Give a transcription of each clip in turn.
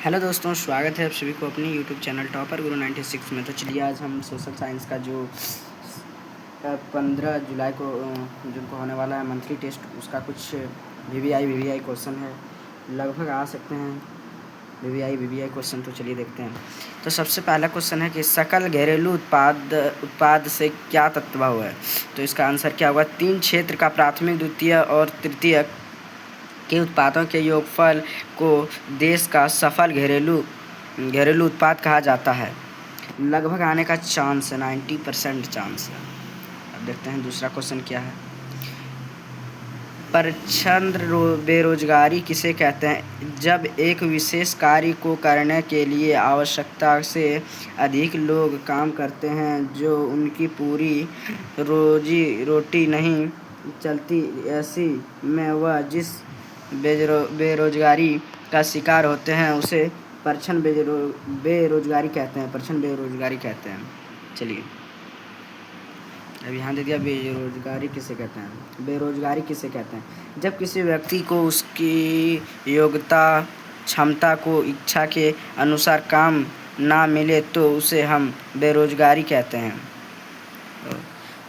Hello दोस्तों, स्वागत है आप सभी को अपने यूट्यूब चैनल टॉपर गुरु 96 में। तो चलिए आज हम सोशल साइंस का जो 15 जुलाई को जिनको होने वाला है मंथली टेस्ट, उसका कुछ वीवीआई क्वेश्चन है, लगभग आ सकते हैं वीवीआई क्वेश्चन। तो चलिए देखते हैं। तो सबसे पहला क्वेश्चन है कि सकल घरेलू उत्पाद से क्या तत्व है। तो इसका आंसर क्या होगा? 3 क्षेत्र का प्राथमिक, द्वितीय और तृतीय के उत्पादों के योगफल को देश का सफल घरेलू उत्पाद कहा जाता है। लगभग आने का चांस है, 90% चांस है। अब देखते हैं दूसरा क्वेश्चन क्या है। प्रच्छन्न बेरोजगारी किसे कहते हैं? जब एक विशेष कार्य को करने के लिए आवश्यकता से अधिक लोग काम करते हैं, जो उनकी पूरी रोजी रोटी नहीं चलती, ऐसी में वह जिस बेरोजगारी का शिकार होते हैं उसे प्रच्छन्न बेरोजगारी कहते हैं। चलिए अब यहाँ दे दिया, बेरोजगारी किसे कहते हैं? जब किसी व्यक्ति को उसकी योग्यता, क्षमता को इच्छा के अनुसार काम ना मिले तो उसे हम बेरोजगारी कहते हैं।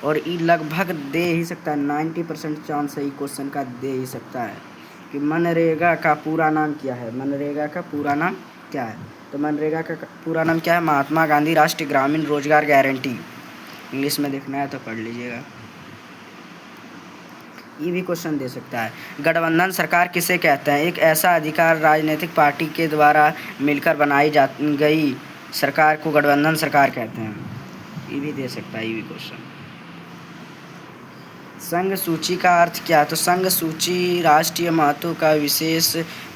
और ये लगभग दे ही सकता है, 90% चांस है क्वेश्चन का दे ही सकता है कि मनरेगा का पूरा नाम क्या है। तो मनरेगा का पूरा नाम क्या है? महात्मा गांधी राष्ट्रीय ग्रामीण रोजगार गारंटी। इंग्लिश में देखना है तो पढ़ लीजिएगा। ये भी क्वेश्चन दे सकता है। गठबंधन सरकार किसे कहते हैं? एक ऐसा अधिकार राजनीतिक पार्टी के द्वारा मिलकर बनाई गई सरकार को गठबंधन सरकार कहते हैं। ये भी दे सकता है, ये भी क्वेश्चन। संघ सूची का अर्थ क्या है? तो संघ सूची राष्ट्रीय महत्व का विशेष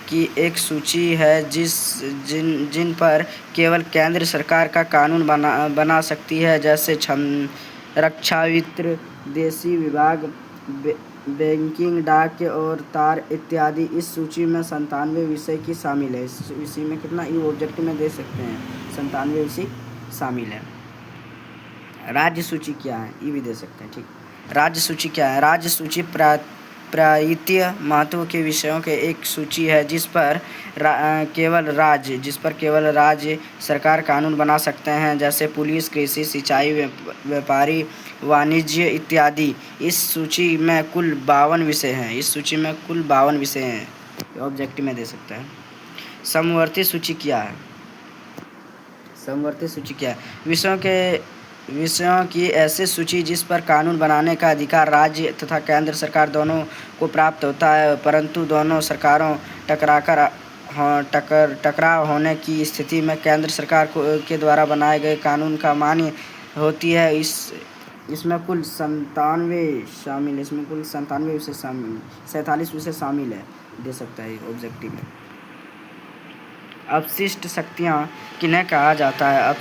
की एक सूची है जिन पर केवल केंद्र सरकार का कानून बना सकती है, जैसे रक्षा, वित्त, देशी विभाग, बैंकिंग, डाक और तार इत्यादि। इस सूची में 97 विषय की शामिल है। इस विषय में कितना ये ऑब्जेक्टिव में दे सकते हैं, 97 विषय शामिल है। राज्य सूची क्या है? ये भी दे सकते हैं। ठीक, राज्य सूची क्या है? राज्य सूची प्रायितीय महत्व के विषयों के एक सूची है जिस पर केवल राज्य सरकार कानून बना सकते हैं, जैसे पुलिस, कृषि, सिंचाई, व्यापारी, वाणिज्य इत्यादि। इस सूची में कुल 52 विषय हैं। ऑब्जेक्टिव में दे सकता है। समवर्ती सूची क्या है? विषयों की ऐसी सूची जिस पर कानून बनाने का अधिकार राज्य तथा केंद्र सरकार दोनों को प्राप्त होता है, परंतु दोनों सरकारों टकराव होने की स्थिति में केंद्र सरकार के द्वारा बनाए गए कानून का मान्य होती है। इसमें कुल 97 विषय शामिल, 47 विषय शामिल है, दे सकता है ऑब्जेक्टिव में। अपशिष्ट शक्तियाँ किन्हें कहा जाता है?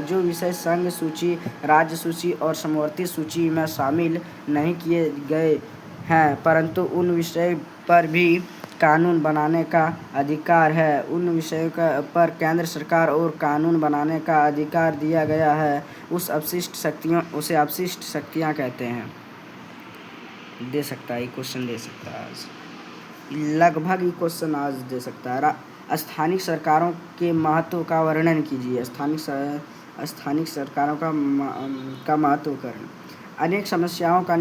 जो विषय संघ सूची, राज्य सूची और समवर्ती सूची में शामिल नहीं किए गए हैं, परंतु उन विषय पर भी कानून बनाने का अधिकार है, उन विषयों पर केंद्र सरकार और कानून बनाने का अधिकार दिया गया है, उसे अपशिष्ट शक्तियाँ कहते हैं। दे सकता है, क्वेश्चन दे सकता है आज, लगभग ये क्वेश्चन आज दे सकता है। स्थानिक सरकारों के महत्व का वर्णन कीजिए। स्थानिक सरकारों का महत्वकरण। अनेक समस्याओं का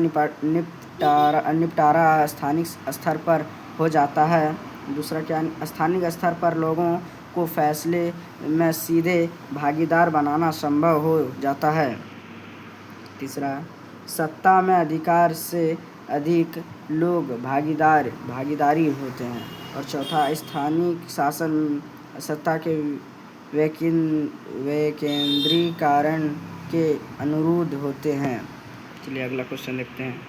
निपटारा स्थानिक स्तर पर हो जाता है। दूसरा क्या? स्थानिक स्तर पर लोगों को फैसले में सीधे भागीदार बनाना संभव हो जाता है। तीसरा, सत्ता में अधिकार से अधिक लोग भागीदारी होते हैं। और चौथा, स्थानीय शासन सत्ता के विकेंद्रीकरण के अनुरूध होते हैं। चलिए अगला क्वेश्चन देखते हैं।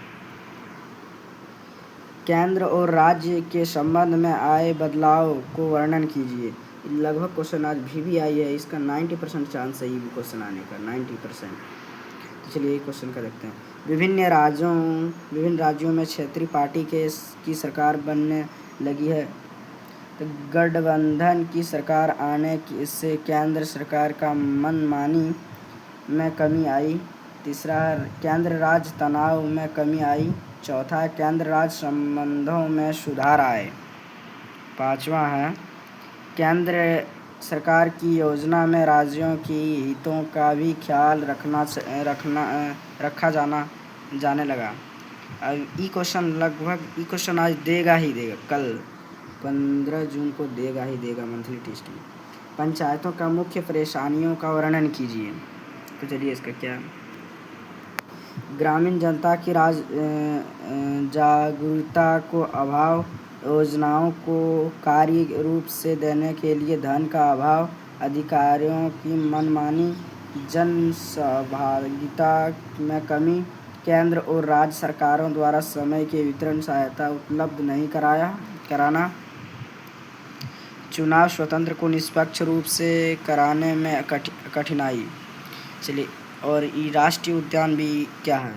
केंद्र और राज्य के संबंध में आए बदलाव को वर्णन कीजिए। लगभग क्वेश्चन आज भी आई है, इसका 90% चांस है ये भी क्वेश्चन आने का, 90%। चलिए क्वेश्चन का देखते हैं। विभिन्न राज्यों में क्षेत्रीय पार्टी की सरकार बनने लगी है। तो गठबंधन की सरकार आने से केंद्र सरकार का मनमानी में कमी आई। तीसरा, केंद्र राज्य तनाव में कमी आई। चौथा, केंद्र राज्य संबंधों में सुधार आए। पांचवा है केंद्र सरकार की योजना में राज्यों की हितों का भी ख्याल रखा जाने लगा। अब ई क्वेश्चन आज देगा ही देगा, कल 15 जून को देगा ही देगा मंथली टेस्ट में। पंचायतों का मुख्य परेशानियों का वर्णन कीजिए। तो चलिए इसका क्या, ग्रामीण जनता की जागरूकता को अभाव, योजनाओं को कार्य रूप से देने के लिए धन का अभाव, अधिकारियों की मनमानी, जन सहभागिता में कमी, केंद्र और राज्य सरकारों द्वारा समय के वितरण सहायता उपलब्ध नहीं कराना, चुनाव स्वतंत्र को निष्पक्ष रूप से कराने में कठिनाई। चलिए, और ये राष्ट्रीय उद्यान भी क्या है?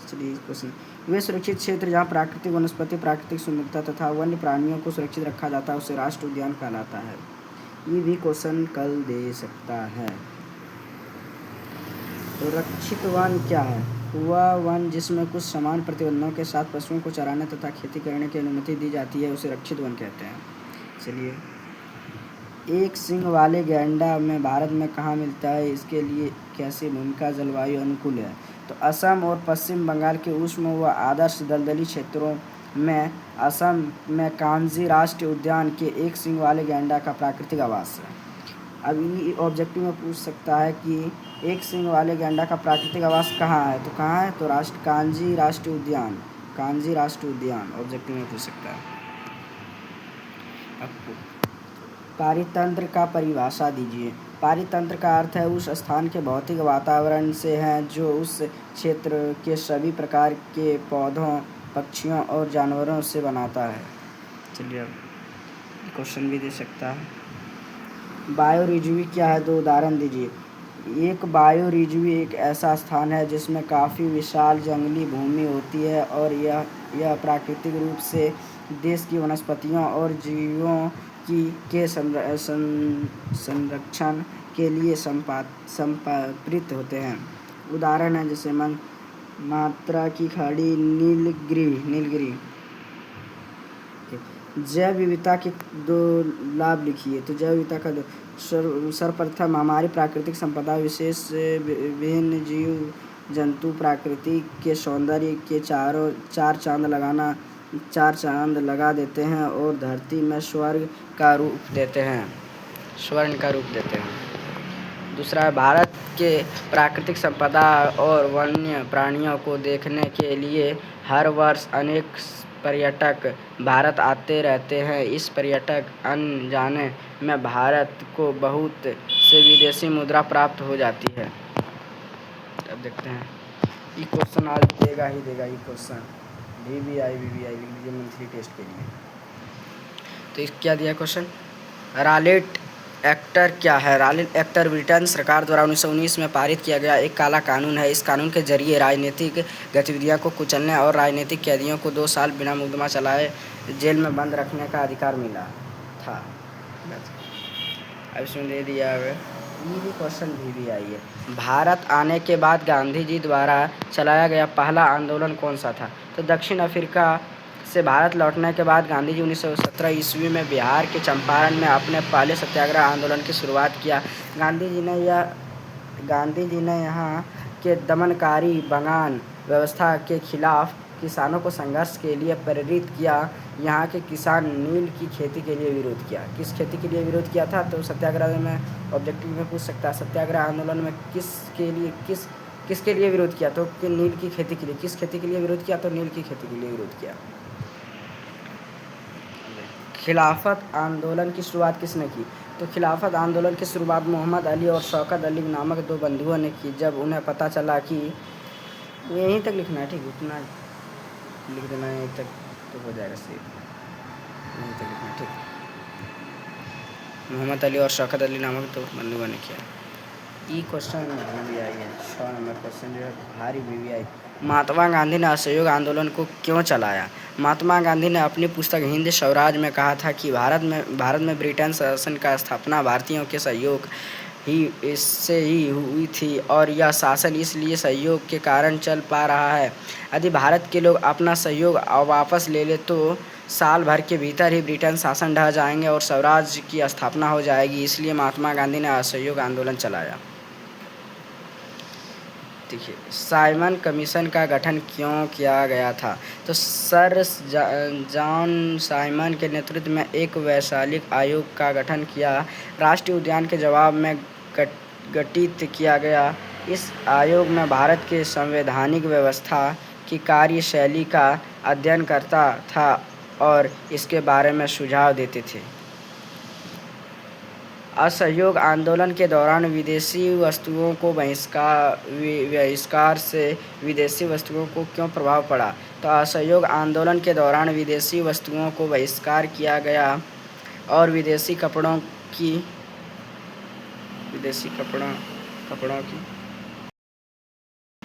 चलिए क्वेश्चन, वे सुरक्षित क्षेत्र जहाँ प्राकृतिक वनस्पति, प्राकृतिक सुंदरता तथा वन्य प्राणियों को सुरक्षित रखा जाता है उसे राष्ट्रीय उद्यान कहलाता है। ये भी क्वेश्चन कल दे सकता है। तो रक्षित वन क्या है? वह वन जिसमें कुछ समान प्रतिबंधों के साथ पशुओं को चराने तथा खेती करने की अनुमति दी जाती है उसे रक्षित वन कहते हैं। चलिए, एक सींग वाले गैंडा में भारत में कहाँ मिलता है? इसके लिए कैसी भूमिका, जलवायु अनुकूल है? तो असम और पश्चिम बंगाल के उष्ण व आदर्श दलदली क्षेत्रों में असम में कान्जी राष्ट्रीय उद्यान के एक सींग वाले गैंडा का प्राकृतिक आवास है। अब ये ऑब्जेक्टिव में पूछ सकता है कि एक सींग वाले गैंडा का प्राकृतिक आवास कहाँ है? तो कहाँ है? तो कान्जी राष्ट्रीय उद्यान, कान्जी राष्ट्रीय उद्यान ऑब्जेक्टिव में पूछ सकता है। पारितंत्र का परिभाषा दीजिए। पारितंत्र का अर्थ है उस स्थान के भौतिक वातावरण से है जो उस क्षेत्र के सभी प्रकार के पौधों, पक्षियों और जानवरों से बनाता है। चलिए, अब क्वेश्चन भी दे सकता है। बायोरिजर्व क्या है? 2 उदाहरण दीजिए। एक बायोरिजर्व एक ऐसा स्थान है जिसमें काफ़ी विशाल जंगली भूमि होती है और यह प्राकृतिक रूप से देश की वनस्पतियों और जीवों के संरक्षण के लिए समर्पित होते हैं। उदाहरण है जैसे मात्रा की खाड़ी, नीलगिरी। जैव विविधता के 2 लाभ लिखिए। तो जैव विविधता का सर्वप्रथम हमारी प्राकृतिक संपदा, विशेष विभिन्न जीव जंतु प्रकृति के सौंदर्य के चार चांद लगा देते हैं और धरती में स्वर्ण का रूप देते हैं। दूसरा है, भारत के प्राकृतिक संपदा और वन्य प्राणियों को देखने के लिए हर वर्ष अनेक पर्यटक भारत आते रहते हैं। इस पर्यटक आने जाने में भारत को बहुत से विदेशी मुद्रा प्राप्त हो जाती है। अब देखते हैं, ये क्वेश्चन आज देगा ही देगा। ये क्वेश्चन VVI लिख लीजिए मंथली टेस्ट के लिए। तो इस क्या दिया क्वेश्चन, रॉलेट एक्ट क्या है? रॉलेट एक्ट ब्रिटेन सरकार द्वारा 1919 में पारित किया गया एक काला कानून है। इस कानून के जरिए राजनीतिक गतिविधियों को कुचलने और राजनीतिक कैदियों को 2 साल बिना मुकदमा चलाए जेल में बंद रखने का अधिकार मिला था। अब इसमें दे दिया है, ये भी क्वेश्चन भी आई है। भारत आने के बाद गांधी जी द्वारा चलाया गया पहला आंदोलन कौन सा था? तो दक्षिण अफ्रीका से भारत लौटने के बाद गांधी जी 1917 ईस्वी में बिहार के चंपारण में अपने पहले सत्याग्रह आंदोलन की शुरुआत किया। गांधी जी ने यहाँ के दमनकारी बगान व्यवस्था के खिलाफ किसानों को संघर्ष के लिए प्रेरित किया। यहाँ के किसान नील की खेती के लिए विरोध किया। किस खेती के लिए विरोध किया था? तो सत्याग्रह में ऑब्जेक्टिव में पूछ सकता है, सत्याग्रह आंदोलन में किसके लिए विरोध किया? तो कि नील की खेती के लिए। किस खेती के लिए विरोध किया? तो नील की खेती के लिए विरोध किया। खिलाफत आंदोलन की शुरुआत किसने की? तो खिलाफत आंदोलन की शुरुआत मोहम्मद अली और शौकत अली नामक 2 बंधुओं ने की। जब उन्हें पता चला कि यहीं तक लिखना है, ठीक, उतना लिख देना यहीं तक तो हो जाएगा सही, यहीं तक लिखना, ठीक। मोहम्मद अली और शौकत अली नामक 2 बंधुओं ने किया। ई क्वेश्चन भी आई है, 6 नंबर क्वेश्चन जो है भारी भी आई। महात्मा गांधी ने असहयोग आंदोलन को क्यों चलाया? महात्मा गांधी ने अपनी पुस्तक हिंद स्वराज में कहा था कि भारत में ब्रिटेन शासन का स्थापना भारतीयों के सहयोग इससे ही हुई थी और यह शासन इसलिए सहयोग के कारण चल पा रहा है। यदि भारत के लोग अपना सहयोग वापस ले ले तो साल भर के भीतर ही ब्रिटेन शासन ढह जाएंगे और स्वराज्य की स्थापना हो जाएगी। इसलिए महात्मा गांधी ने असहयोग आंदोलन चलाया। देखिए, साइमन कमीशन का गठन क्यों किया गया था? तो सर जॉन साइमन के नेतृत्व में एक वैचारिक आयोग का गठन किया राष्ट्रीय उद्यान के जवाब में गठित किया गया। इस आयोग में भारत के संवैधानिक व्यवस्था की कार्यशैली का अध्ययन करता था और इसके बारे में सुझाव देते थे। असहयोग आंदोलन के दौरान विदेशी वस्तुओं को बहिष्कार से विदेशी वस्तुओं को क्यों प्रभाव पड़ा? तो असहयोग आंदोलन के दौरान विदेशी वस्तुओं को बहिष्कार किया गया और विदेशी कपड़ों की